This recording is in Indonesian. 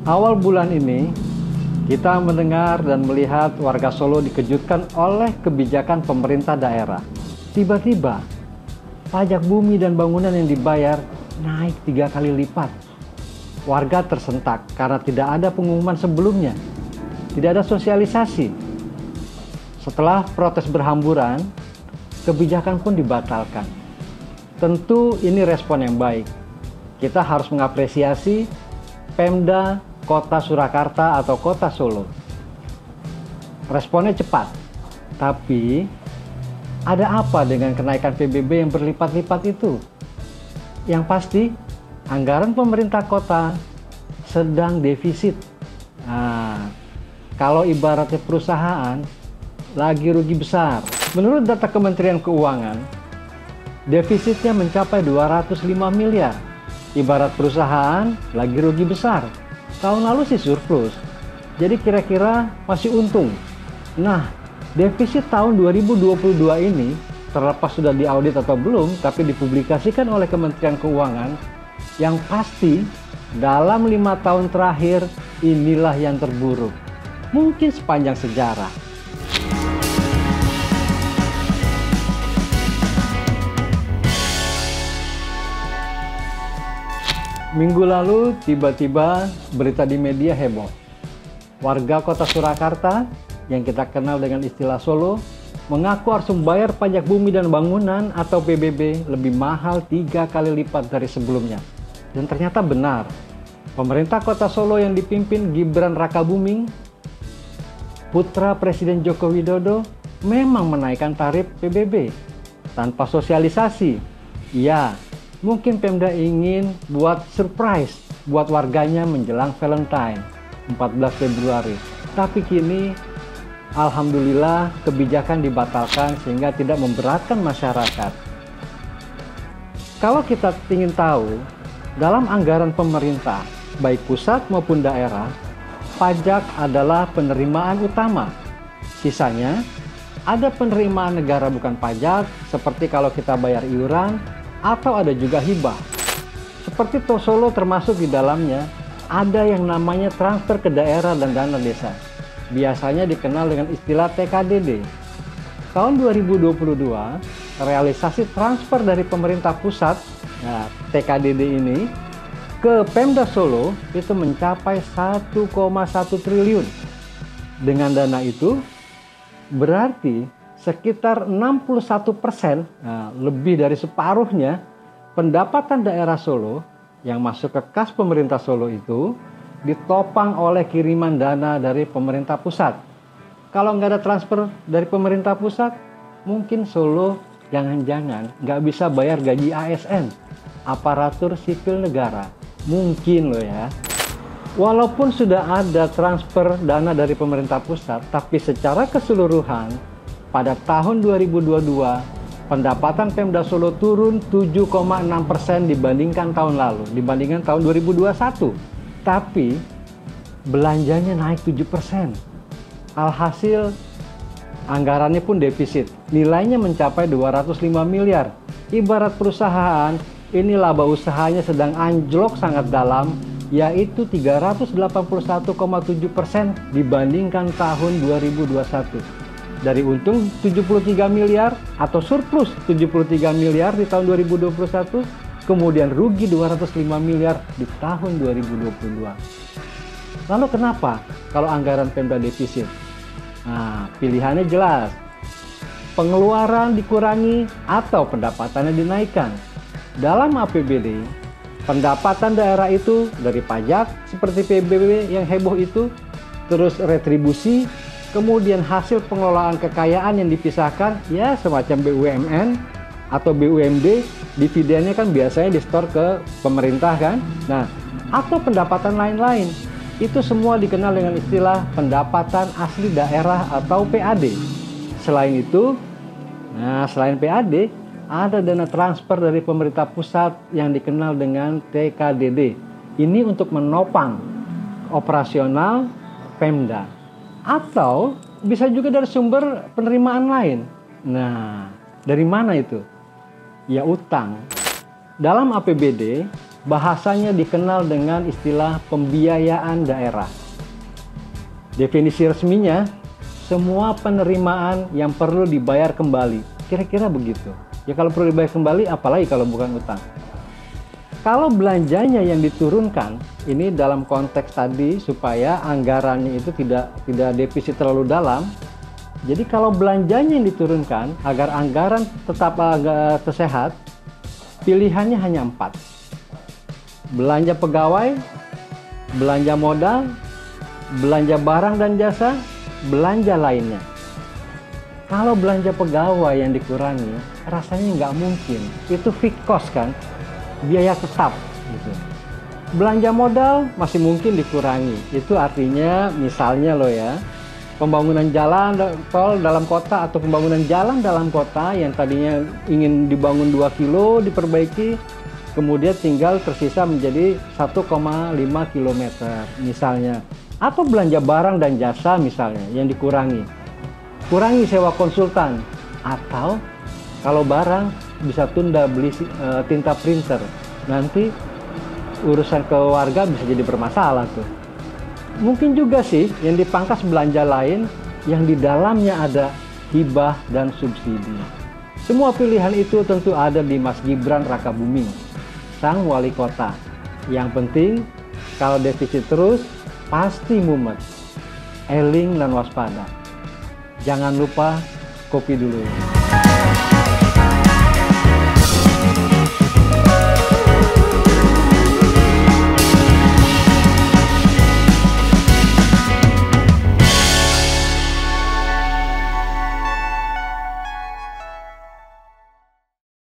Awal bulan ini, kita mendengar dan melihat warga Solo dikejutkan oleh kebijakan pemerintah daerah. Tiba-tiba, pajak bumi dan bangunan yang dibayar naik 3 kali lipat. Warga tersentak karena tidak ada pengumuman sebelumnya, tidak ada sosialisasi. Setelah protes berhamburan, kebijakan pun dibatalkan. Tentu ini respon yang baik. Kita harus mengapresiasi Pemda Kota Surakarta atau Kota Solo. Responnya cepat, tapi ada apa dengan kenaikan PBB yang berlipat-lipat itu? Yang pasti, anggaran pemerintah kota sedang defisit. Nah, kalau ibaratnya perusahaan lagi rugi besar. Menurut data Kementerian Keuangan, defisitnya mencapai 205 miliar. Ibarat perusahaan lagi rugi besar. Tahun lalu sih surplus, jadi kira-kira masih untung. Nah, defisit tahun 2022 ini, terlepas sudah diaudit atau belum, tapi dipublikasikan oleh Kementerian Keuangan, yang pasti dalam 5 tahun terakhir inilah yang terburuk. Mungkin sepanjang sejarah. Minggu lalu tiba-tiba berita di media heboh. Warga Kota Surakarta yang kita kenal dengan istilah Solo mengaku harus membayar pajak bumi dan bangunan atau PBB lebih mahal 3 kali lipat dari sebelumnya. Dan ternyata benar. Pemerintah Kota Solo yang dipimpin Gibran Rakabuming, putra Presiden Joko Widodo, memang menaikkan tarif PBB tanpa sosialisasi. Ya, mungkin Pemda ingin buat surprise buat warganya menjelang Valentine 14 Februari. Tapi kini alhamdulillah kebijakan dibatalkan sehingga tidak memberatkan masyarakat. Kalau kita ingin tahu, dalam anggaran pemerintah, baik pusat maupun daerah, pajak adalah penerimaan utama. Sisanya, ada penerimaan negara bukan pajak, seperti kalau kita bayar iuran, atau ada juga hibah. Seperti Solo termasuk di dalamnya, ada yang namanya transfer ke daerah dan dana desa. Biasanya dikenal dengan istilah TKDD. Tahun 2022, realisasi transfer dari pemerintah pusat, TKDD ini, ke Pemda Solo itu mencapai 1,1 triliun. Dengan dana itu, berarti sekitar 61%, lebih dari separuhnya, pendapatan daerah Solo yang masuk ke kas pemerintah Solo itu ditopang oleh kiriman dana dari pemerintah pusat. Kalau nggak ada transfer dari pemerintah pusat, mungkin Solo jangan-jangan nggak bisa bayar gaji ASN, aparatur sipil negara. Mungkin loh ya. Walaupun sudah ada transfer dana dari pemerintah pusat, tapi secara keseluruhan, pada tahun 2022, pendapatan Pemda Solo turun 7,6% dibandingkan tahun lalu, dibandingkan tahun 2021. Tapi belanjanya naik 7%. Alhasil, anggarannya pun defisit. Nilainya mencapai 205 miliar. Ibarat perusahaan, ini laba usahanya sedang anjlok sangat dalam, yaitu 381,7% dibandingkan tahun 2021. Dari untung 73 miliar atau surplus 73 miliar di tahun 2021, kemudian rugi 205 miliar di tahun 2022. Lalu kenapa kalau anggaran Pemda defisit? Nah, pilihannya jelas. Pengeluaran dikurangi atau pendapatannya dinaikkan. Dalam APBD, pendapatan daerah itu dari pajak seperti PBB yang heboh itu, terus retribusi, kemudian hasil pengelolaan kekayaan yang dipisahkan, ya semacam BUMN atau BUMD, dividennya kan biasanya disetor ke pemerintah kan. Nah, atau pendapatan lain-lain, itu semua dikenal dengan istilah pendapatan asli daerah atau PAD. Selain itu, selain PAD, ada dana transfer dari pemerintah pusat yang dikenal dengan TKDD. Ini untuk menopang operasional Pemda. Atau bisa juga dari sumber penerimaan lain. Nah, dari mana itu? Ya utang. Dalam APBD, bahasanya dikenal dengan istilah pembiayaan daerah. Definisi resminya, semua penerimaan yang perlu dibayar kembali. Kira-kira begitu. Ya kalau perlu dibayar kembali, apalagi kalau bukan utang. Kalau belanjanya yang diturunkan, ini dalam konteks tadi supaya anggarannya itu tidak defisit terlalu dalam. Jadi kalau belanjanya yang diturunkan agar anggaran tetap agak tersehat, pilihannya hanya 4. Belanja pegawai, belanja modal, belanja barang dan jasa, belanja lainnya. Kalau belanja pegawai yang dikurangi, rasanya nggak mungkin. Itu fixed cost kan, biaya tetap gitu. Belanja modal masih mungkin dikurangi. Itu artinya misalnya loh ya, pembangunan jalan tol dalam kota atau pembangunan jalan dalam kota yang tadinya ingin dibangun 2 kilo diperbaiki, kemudian tinggal tersisa menjadi 1,5 km misalnya. Atau belanja barang dan jasa misalnya yang dikurangi. Kurangi sewa konsultan, atau kalau barang bisa tunda beli tinta printer. Nanti urusan keluarga bisa jadi bermasalah tuh. Mungkin juga sih yang dipangkas belanja lain yang di dalamnya ada hibah dan subsidi. Semua pilihan itu tentu ada di Mas Gibran Rakabuming, sang wali kota. Yang penting kalau defisit terus pasti mumet. Eling dan waspada. Jangan lupa kopi dulu.